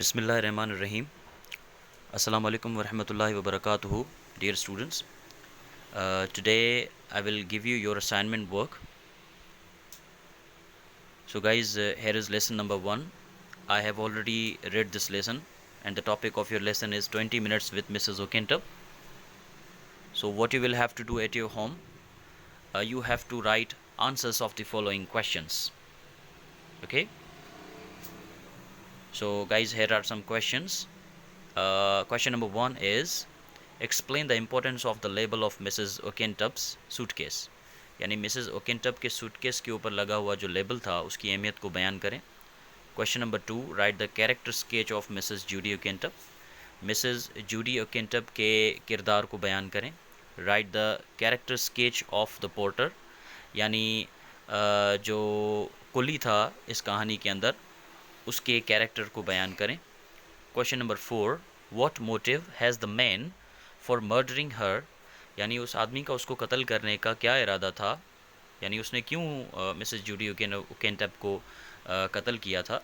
Bismillahirrahmanirrahim. Assalamu alaikum wa rahmatullahi wa barakatuhu, dear students. Today I will give you your assignment work. So, guys, here is lesson number 1. I have already read this lesson, and the topic of your lesson is 20 minutes with Mrs. O'Kintup. So, what you will have to do at your home, you have to write answers of the following questions. Okay? So, guys, here are some questions. Question number 1 is explain the importance of the label of Mrs. O'Kintup's suitcase. यानी Mrs ओकिनटप के suitcase के ऊपर लगा हुआ जो label था उसकी अहमियत को बयान करें. Question number 2, write the character sketch of Mrs Judy ओकिनटप. मिसेस जूडी ओकिनटप के किरदार को बयान करें. Write the character sketch of the porter, यानी जो कुली था इस कहानी के अंदर उसके कैरेक्टर को बयान करें. Question number 4, what motive has the man for murdering her, यानी उस आदमी का उसको कत्ल करने का क्या इरादा था, यानी उसने क्यों मिसेस जूडी ओकेंटप को कत्ल किया था.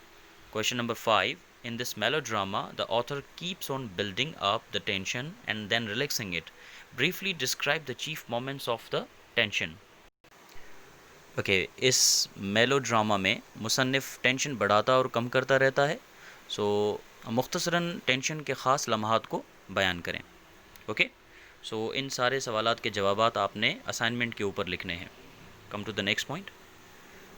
Question number 5, in this melodrama the author keeps on building up the tension and then relaxing it. Briefly describe the chief moments of the tension. Okay, इस मेलोड्रामा में मुसन्निफ़ टेंशन बढ़ाता और कम करता रहता है. सो मुख्तसरन टेंशन के ख़ास लम्हात को बयान करें. ओके, सो इन सारे सवालात के जवाबात आपने असाइनमेंट के ऊपर लिखने हैं. Come to the next point.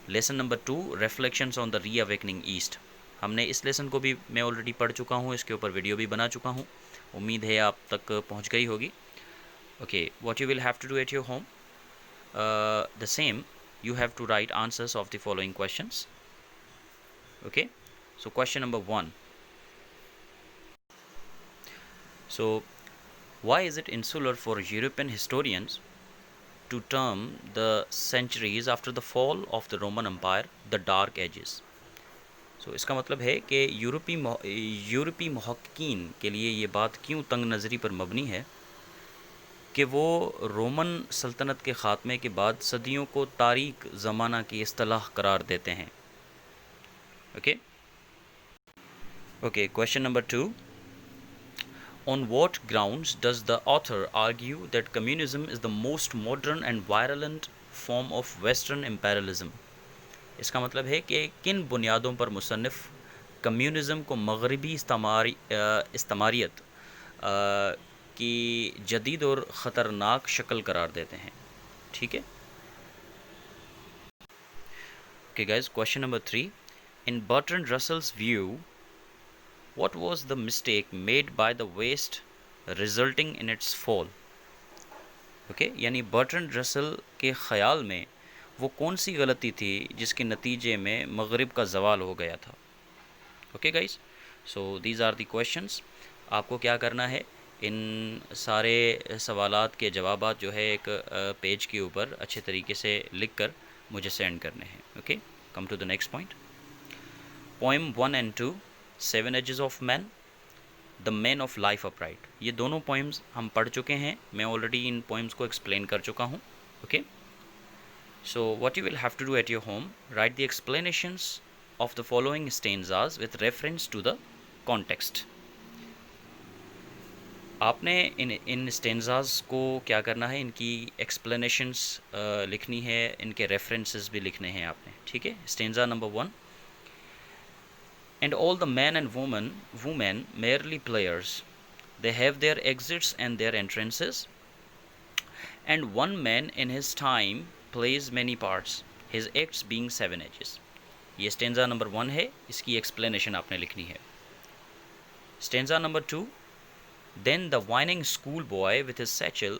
Lesson number 2, reflections on the reawakening east. हमने इस लेसन को भी मैं ऑलरेडी पढ़ चुका हूँ, इसके ऊपर वीडियो भी बना चुका हूँ. उम्मीद है आप तक पहुँच गई होगी. Okay, what you will have to do at your home, the same, you have to write answers of the following questions. Okay, so question number 1. So why is it insular for European historians to term the centuries after the fall of the Roman Empire the Dark Ages? So इसका मतलब है कि यूरोपी मुहक्कीन के लिए ये बात क्यों तंग नज़री पर मबनी है कि वो रोमन सल्तनत के ख़ात्मे के बाद सदियों को तारीक ज़माना की इस्तिलाह करार देते हैं. Okay okay, question number 2, on what grounds does the author argue that communism is the most modern and violent form of western imperialism. इसका मतलब है कि किन बुनियादों पर मुसन्निफ़ कम्युनिज़म को मगरबी इस्तमारियत की जदीद और ख़तरनाक शक्ल करार देते हैं. ठीक है. Okay guys, question number 3, in Bertrand Russell's view what was the mistake made by the west resulting in its fall. Okay, यानी बर्ट्रैंड रसल के ख़याल में वो कौन सी गलती थी जिसके नतीजे में मगरिब का ज़वाल हो गया था. Okay guys, so these are the questions. आपको क्या करना है, इन सारे सवालात के जवाबात जो है एक पेज के ऊपर अच्छे तरीके से लिख कर मुझे सेंड करने हैं. Okay, come to the next point. Poem 1 and 2, 7 ages of man, the man of life upright. ये दोनों पोएम्स हम पढ़ चुके हैं, मैं ऑलरेडी इन पोएम्स को एक्सप्लेन कर चुका हूँ. Okay, so what you will have to do at your home, write the explanations of the following stanzas with reference to the context. आपने इन स्टेंजाज को क्या करना है, इनकी एक्सप्लेनेशंस लिखनी है, इनके रेफरेंसेस भी लिखने हैं आपने. ठीक है. Stanza number 1, and all the men and women merely players, they have their exits and their entrances, and one man in his time plays many parts, his acts being 7 एजेस. ये स्टेंजा नंबर 1 है, इसकी explanation आपने लिखनी है. Stanza number 2, then the whining schoolboy with his satchel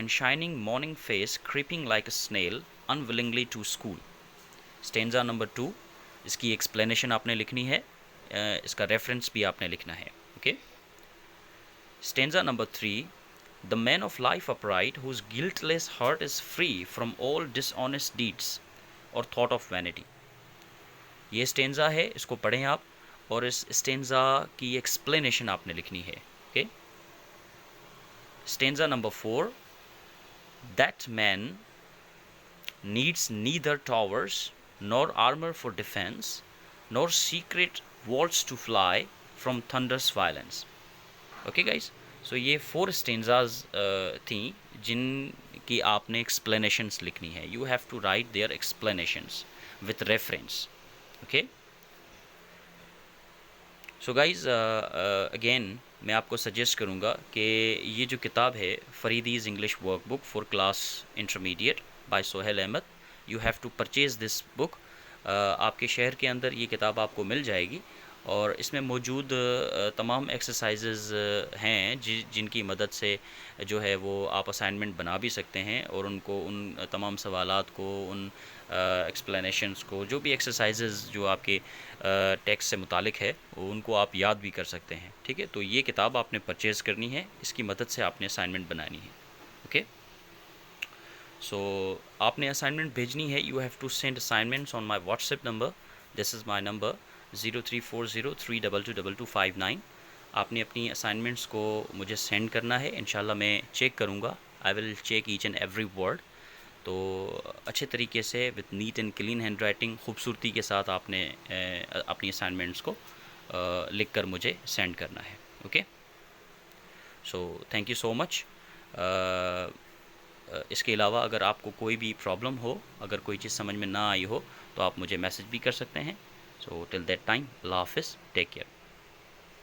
and shining morning face creeping like a snail unwillingly to school. Stanza number 2, इसकी explanation आपने लिखनी है, इसका reference भी आपने लिखना है. Okay. Stanza number 3, the man of life upright whose guiltless heart is free from all dishonest deeds or thought of vanity. ये stanza है, इसको पढ़ें आप और इस stanza की explanation आपने लिखनी है. Okay. Stanza number 4, that man needs neither towers nor armor for defense, nor secret vaults to fly from thunders violence. Okay guys, so ये 4 स्टेंजाज थी जिनकी आपने एक्सप्लेनेशंस लिखनी है। You have to write their explanations with reference. Okay, so guys again मैं आपको suggest करूँगा कि ये जो किताब है Faridi's English workbook for class intermediate by Sohail Ahmed, you have to purchase this book. आपके शहर के अंदर ये किताब आपको मिल जाएगी और इसमें मौजूद तमाम एक्सरसाइजेज़ हैं जिनकी मदद से जो है वो आप असाइनमेंट बना भी सकते हैं और उनको उन तमाम सवालात को, उन एक्सप्लेनेशंस को, जो भी एक्सरसाइजेज़ जो आपके टेक्स्ट से मुतालिक है उनको आप याद भी कर सकते हैं। ठीक है, तो ये किताब आपने परचेज़ करनी है, इसकी मदद से आपने असाइनमेंट बनानी है। ओके, सो आपने असाइनमेंट भेजनी है। You have to send assignments on my WhatsApp number, this is my number 0340322259। आपने अपनी असाइनमेंट्स को मुझे सेंड करना है, इंशाल्लाह मैं चेक करूँगा। I will check each and every word. तो अच्छे तरीके से with neat and clean handwriting, खूबसूरती के साथ आपने अपनी असाइनमेंट्स को लिख कर मुझे सेंड करना है। Okay, so thank you so much. इसके अलावा अगर आपको कोई भी प्रॉब्लम हो, अगर कोई चीज़ समझ में ना आई हो, तो आप मुझे मैसेज भी कर सकते हैं। सो टिल दैट टाइम, अल्लाह हाफिज़, टेक केयर।